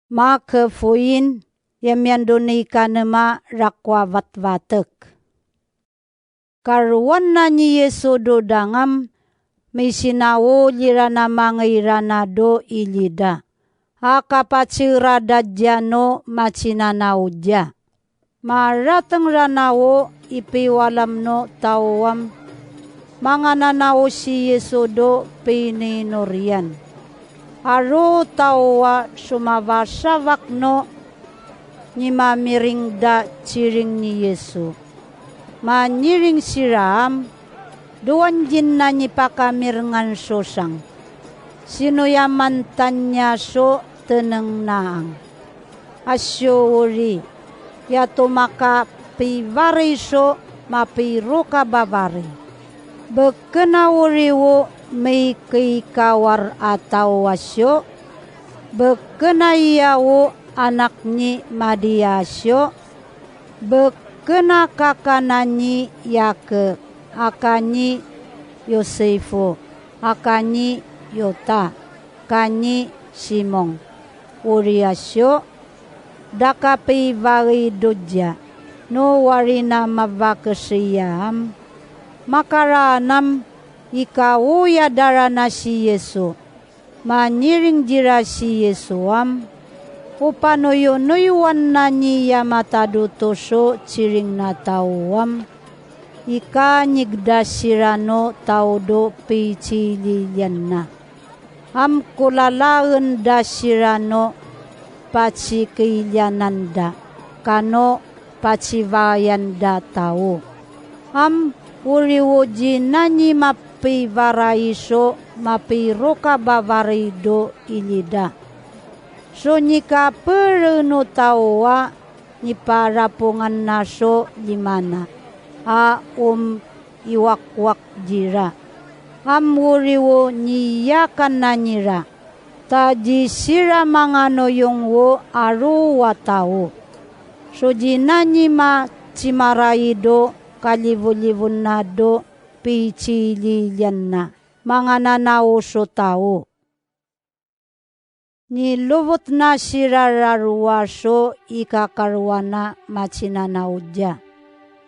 Makefuin yamyanduni kanema rakwa vatvatek. Karuan na ni Yesu do dangam may sinawo lirana mangirana do ilida. Akapachirada jano machinanaw dya. Maratang ranawo ipiwalam no tawam. Mga nanaw si Yesu do pininorian. Aro tawa sumavasavak no ni mamiring da ciring ni Yesu. Maniring siram, duwan jin na ni pakamirngan sosang. Sino yaman tanya so teneng naang. Asyo uri, yato maka pivari so mapiru ka bavari. Bekena uri wo may kikawar ataw asyo. Bekena iyawo anak ni Madiasyo. Bekena kakanani yake. Akani Yosefo. Akani Yota. Kani Simong. Uriasyo. Dakapi vari dodja. No warina mavakasiyam. Makaranam ikaw ya darana si Yesu. Maniring jira si Yesuam. Upanoyo-noyuan na niya matadutoso ciring na tawam. Ika nyigda sirano taudo pichiliyan na. Am kulalaen da sirano pachikilyananda. Kano pachivayan da tao. Am uriwoji na ni mapivaraiso mapiroka bavarido ilida. So nika peruno tawa ni parapungan naso limana. Iwakwak jira. Amuriwo niyakan na nira. Taji sira mangano yung wo aru watao. So jinanyi ma cimaraido kalivulivun na do pichiliyan na. Mga nanao so tao. Nilubot na sirararuwaso ikakarwana machinanaudya.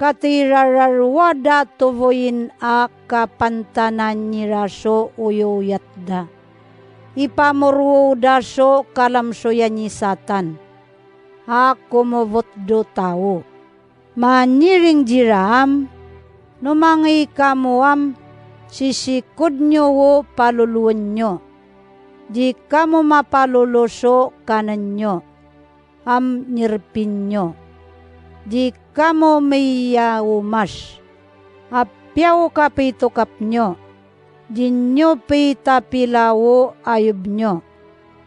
Katirararwada tuvoyin a kapantanan niraso uyuyatda. Ipamurwuda so kalamsoya ni Satan. Kumubot do tao. Maniring jiram, numangi kamuam, sisikod nyo wo paluluan nyo. Di kamu mapaluluso kanan nyo, nirpin nyo. Di kamu mayaumas, apyaw kapitukap nyo. Di nyo pitapilawo ayub nyo.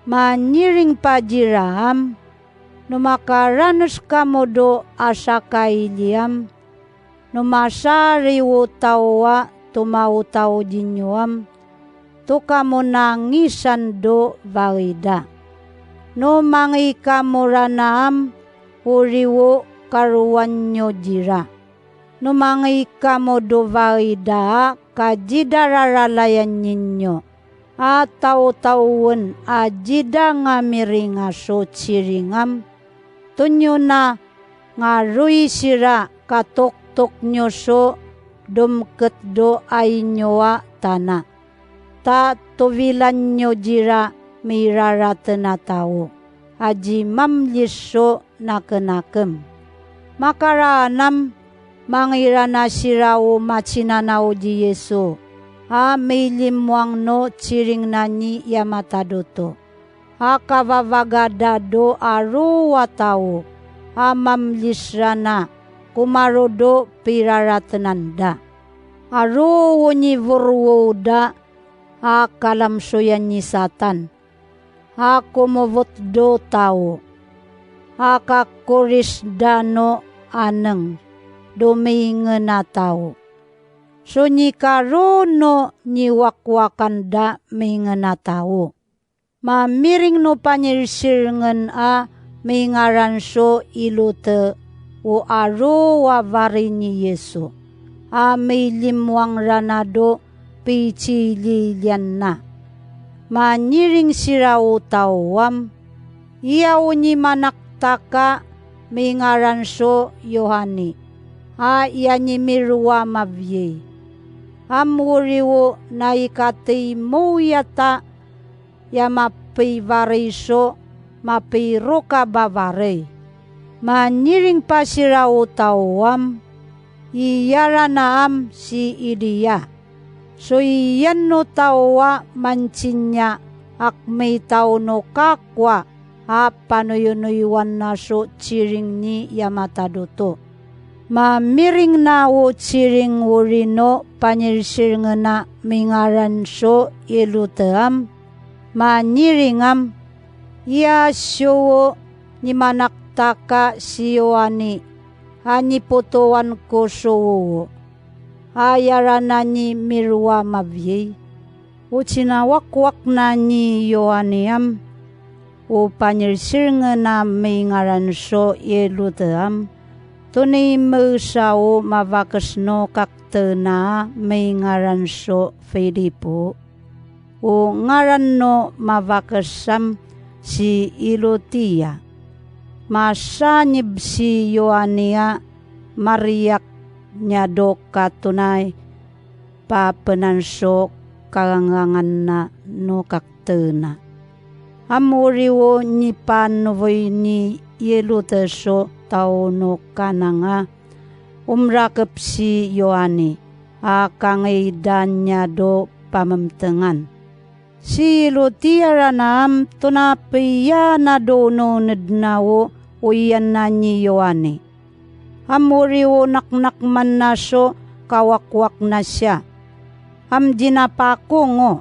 Maniring pajiram, numakaranos kamu do asakailiam, numasariwo tawa tumautaw dinyoam. To kamo nangisan do varida. No mangi kamuranam uriwo karuan nyo jira. No mangi kamo do varida kajidararalayan ninyo. Ataw-tawon ajida ngamiringa so ciringam. Tunyo na ngarui sira katok-tok nyo so dumket do ay nyoa tanah. Ta tuvilan nyo jira mirarata na tao. Aji mamliso nakenakem. Makaranam mangirana sirawo machinanaw di Yesu. May limwang no ciring nani yamatadoto. Kavavagada do aruwa tao. Mamlisrana kumarodo piraratananda. Aruwo ni vurwoda. Kalamsoyan ni Satan. Kumuvot do tao. Kakuris dano aneng. Dumingan na tao. So ni karuno ni wakwakan da mingan na tao. Mamiring no panyirsirngan mingaran so ilute o aro wavari ni Yesu. May limwang ranado pichiliyan na. Maniring siraw tawam, Iyaw ni manaktaka mingaran so Yohani. Iya ni mirwa mavye. Amuriwo na ikati mo yata ya mapivare so mapiroka bavare. Maniring pasirao tawam iyara naam si idiya. So iyan no tawa mancinya akmay tao no kakwa panuyon na so ciring ni yamatadoto. Mamiring na wo ciring urino panyirsir na mingaran so iluteam. Maniringam iya syowo ni manaktaka si Yohani. Hani potowan ko so ayarana ni mirwa mavye. Uchinawakwak na ni Yohaniam. O panyirsir na mingaran so iluteam. Tunay mausao mavakas no kakte na mingaran so Filipo. O ngaran no mavakasam si Ilotia. Masanib si Yohania mariak nya do katunay papenanso kagangangan na no kaktena. Amuriwo ni panovoy ni Yeluteso tao no kananga umrakep si Yohani kangaidan nya do pamamtengan. Si Yelutia ranam tunapiya na do no nednawo uyan na ni Yohani. Amuriwo naknak man na so kawakwak na siya. Amdinapako ngo.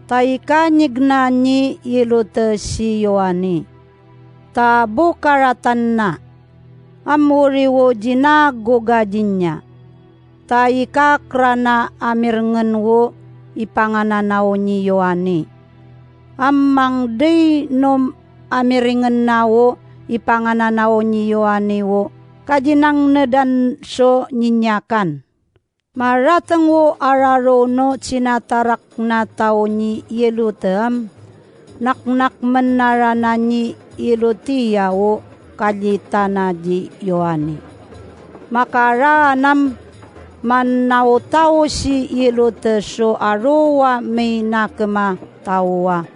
Taikanyig na ni Yelute si Yohani. Tabo karatan na. Amuriwo jinagogadin niya. Taikakrana amirngen wo ipangananaw ni Yohani. Amang day no amiringen nawo ipangananaw ni Yohani wo. Kajinang nedan so ninyakan. Maratang wo araro no sinatarak na tao ni Yeluteam. Naknak menarana ni Yelutia wo kalitana di Yohani. Makaranam manau tao si Yelute so arowa may nakema tawa.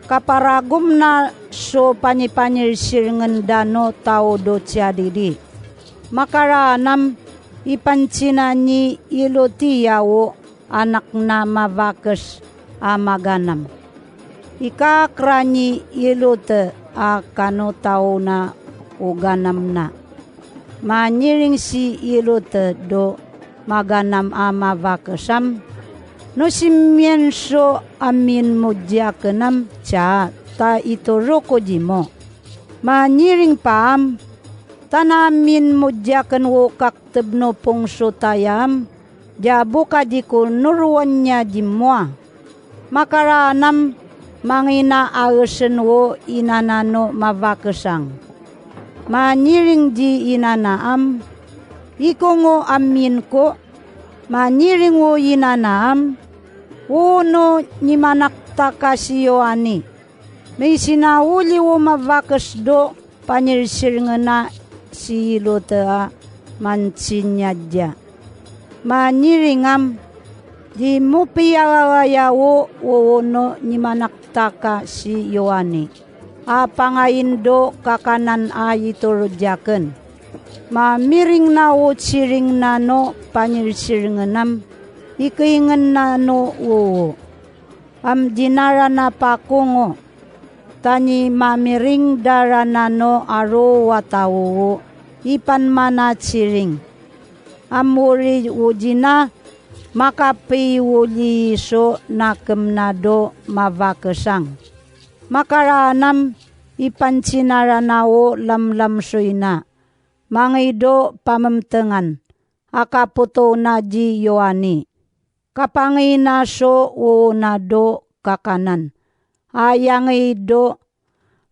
Kaparagum na so panipanirsir ngendano tao do tiadidi. Makaranam ipansina ni Yelutia wo anak na mavakas amaganam. Ikakrani Yelute kano tao na uganam na. Manyiring si Yelute do maganam mavakasam. No simienso amin mudyakenam cha ta itoroko jimo. Manyiring paam tanamin mudyaken wo kaktebno pongso tayam, jabo kadiko nuruan niya jimwa. Makaranam mangina aesen wo inanano mavakasang. Maniring di inanaam, iko ngo amin ko, maniring wo inanaam, uno ni manaktaka si Yohani. May sinawuli wo mavakas do, panirsir na si Yelutea mansinyadya. Maniringam di mupiyawayawo wono ni manaktaka si Yohani. Apangaindo kakanan ayiturudyaken. Mamiring na wo siring na no panirsiringanam. Ikaingan na no wo. Dinara na pakungo. Tani mamiring dara na no aro watawo. Ipan manat siring. Amuri ujina makapiwuli so nakemnado mavakasang. Makaranam ipansinaranawo lamlam soina. Mangido pamamtengan. Akaputo na di Yohani. Kapangina so nado kakanan. Ayangido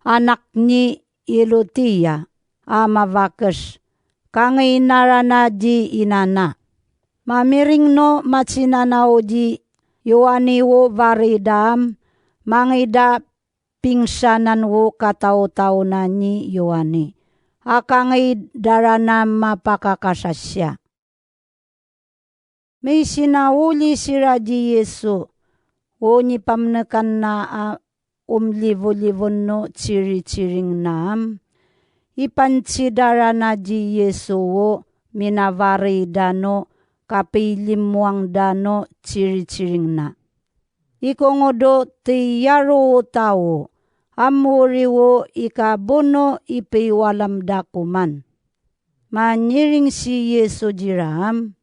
anak ni Yelutia mavakas. Kanginarana di inana. Mamiring no matsinanaw di Yohani wo varidam. Mangida pingsanan wo katao-tao na ni Yohane. Akangay darana mapakakasasya. May sinawuli si Raji Yesu. O ni pamnekan na umlivo-livon no ciri-ciring naam. Ipansidara na ji Yesu wo minavari dano kapilimuang dano ciri-ciring na. Ikongodo ti yaro tao. Amuri wo ikabono ipiwalam dakuman. Manyiring si Yesu jiram.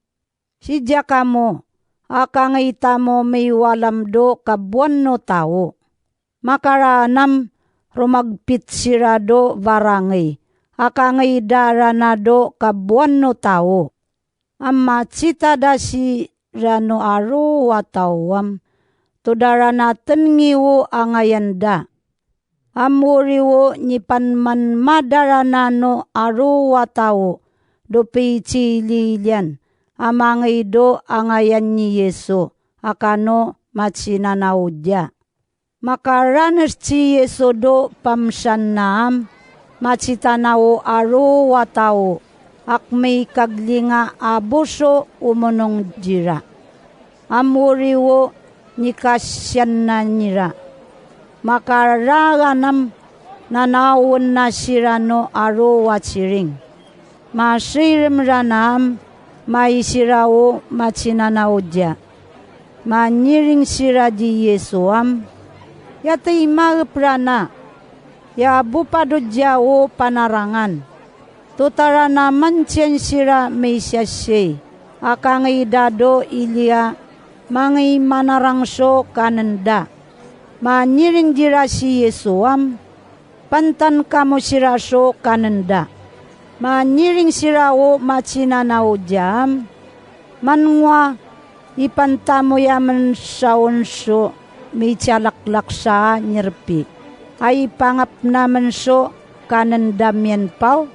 Si jakamo. Akangita mo may walam do kabuan no tao. Makaranam rumagpit sirado varangay. Akangay daranado kabuan no tao. Amma cita da si rano aro watawam. Tudara natin ngiwo angayanda. Amuriwo nipanman madaranano aro watao. Dopi cililian. Amangay do angayan ni Yesu, akano machinanaudya. Makaranas si Yesu do pamsan naam, machitanao aro watao, akmay kaglinga abuso umunong jira. Amuriwo nikasyan na nira. Makaraganam nanawon na sirano aro wachiring. Masirim ranam, may sirawo machinanaudya. Manyiring sira di Yesuam. Yatay magprana. Ya bupado o panarangan. Tutara naman siyan sira may siyasye. Akangay dado ilya. Mangay manarangso kananda. Manyiring dira si Yesuam. Pantan kamo siraso kananda. Manyiring sirawo machinanaw jam. Manwa ipantamo yaman saunso may tialaklak sa nyerpi. Ay pangap naman so kanandamyan pao.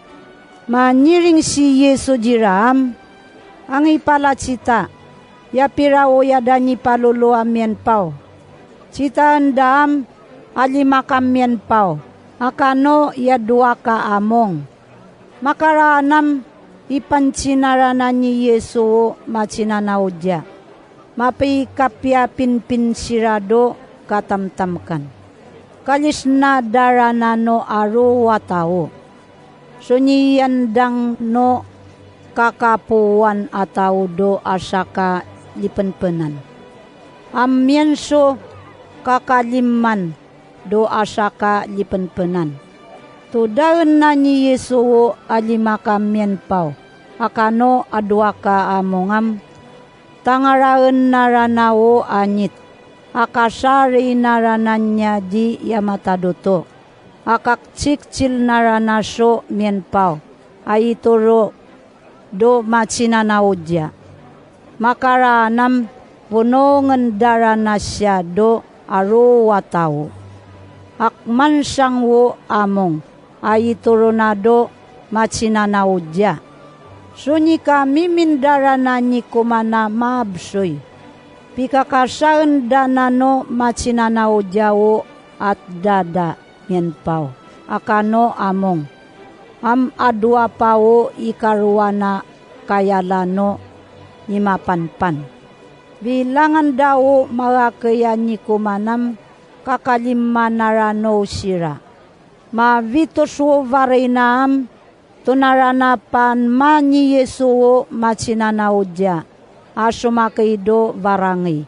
Manyiring si Yesu jiram. Ang ipalacita. Yapirawo yadani paluluamyan pao. Cita andam alimakamyan pao. Akano yadwa ka among. Makaranam ipansinaranan ni Yesu machinanaudya. Mapikapya pinpin sirado katamtamkan. Kalis na daranano aro watao. Sunyandang no kakapuan ataw do asaka lipenpenan. Amyenso kakaliman do asaka lipenpenan. Tudaon na ni Yesu alimakamyan pao. Akano adwa ka amongam. Tangaraon naranawo anyit. Akasari narananya di yamataduto. Akakchikchil naranaso myan pao. Aituro do machinanaudya. Makaranam punongan daranasya do aro watao. Akman sang wo among. Ay turonado machinanaudya. Sunyi kami mindara na ni kumana maabsoy. Pikakasaan danano machinanaudya wo at dada yan pao. Akano among. Am adwa pao ikaruana kayalano ni mapanpan. Bilangan daw mga kaya ni kumanam kakalimanarano sira. Mavitos wo varinam, tunaranapan man ni Yesu wo machinanaudya. Asumakaido varangi.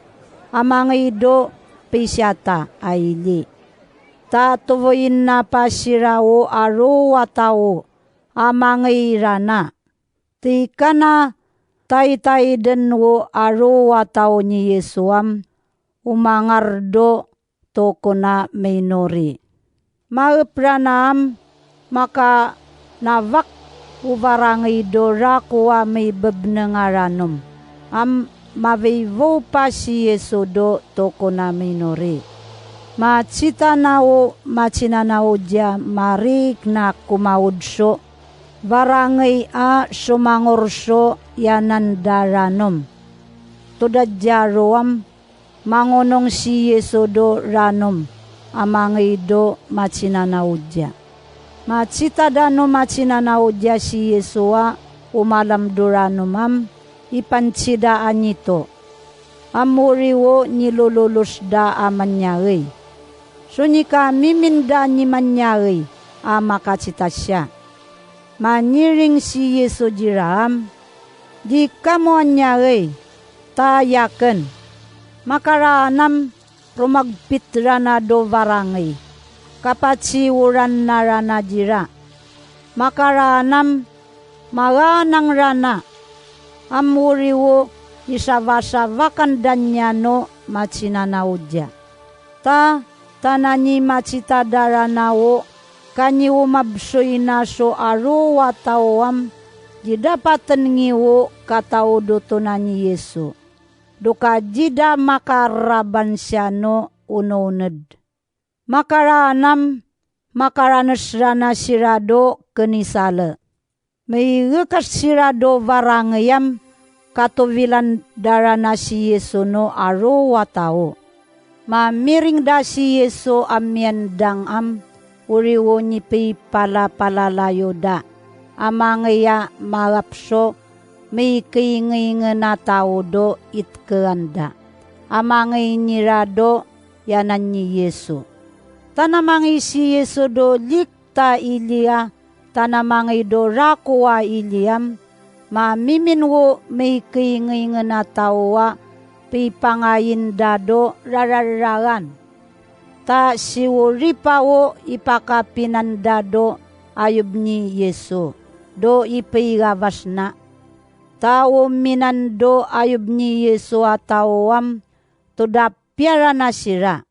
Amangaido pisyata aili. Tatuvoyin na pasira wo aro watao. Amangairana. Tika na tay-tay den wo aro watao ni Yesuam. Umangardo toko na minori. Maupranam maka navak uvarangay dora kuwa may bebnengaranum. Am mavivo pa si Yesu do toko na minori. Macita na o machinanaw dia marik na kumaudso. Varangay a sumangorso yanandaranum. Tudadyaroam mangonong si Yesu do ranum. amangay do machinanaudya. Macita dano machinanaudya si Yesua umalamdurano mam ipansidaan nito. Amuriwo nilululus da amanyari. Sunika miminda ni manyari amakacita siya. Maniring si Yesu jiram, di kamo anyari tayaken. Makaranam rumagpitra na do varangay. Kapatsiwuran na rana jira. Makaranam maranang rana. Amuriwo isavasavakan danyano machinanaudya. Tanani macita daranawo kanyi umabsoy na so aro watawam jidapatan ngiwo katao doto na ni Yesu. Duka jida makaraban siya no ununod. Makaranas rana sirado kenisala. May rekas sirado varangayam katuvilan darana si Yesu no aro watao. Mamiring da si Yesu amyan dang uriwo ni pi palalayo da. Amangaya malapso may kaingay na tao do itkanda. Amangay nirado yanan ni Yesu. Tanamangay si Yesu do likta ilia, tanamangay do rakuwa iliam, mamiminwo may kaingay na tawa, pipangayin dado rarararan. Ta siwuripawo ipakapinandado ayub ni Yesu, do ipaigawas na. Tao minando ayub ni Yesu atawam, tudapyara na sira.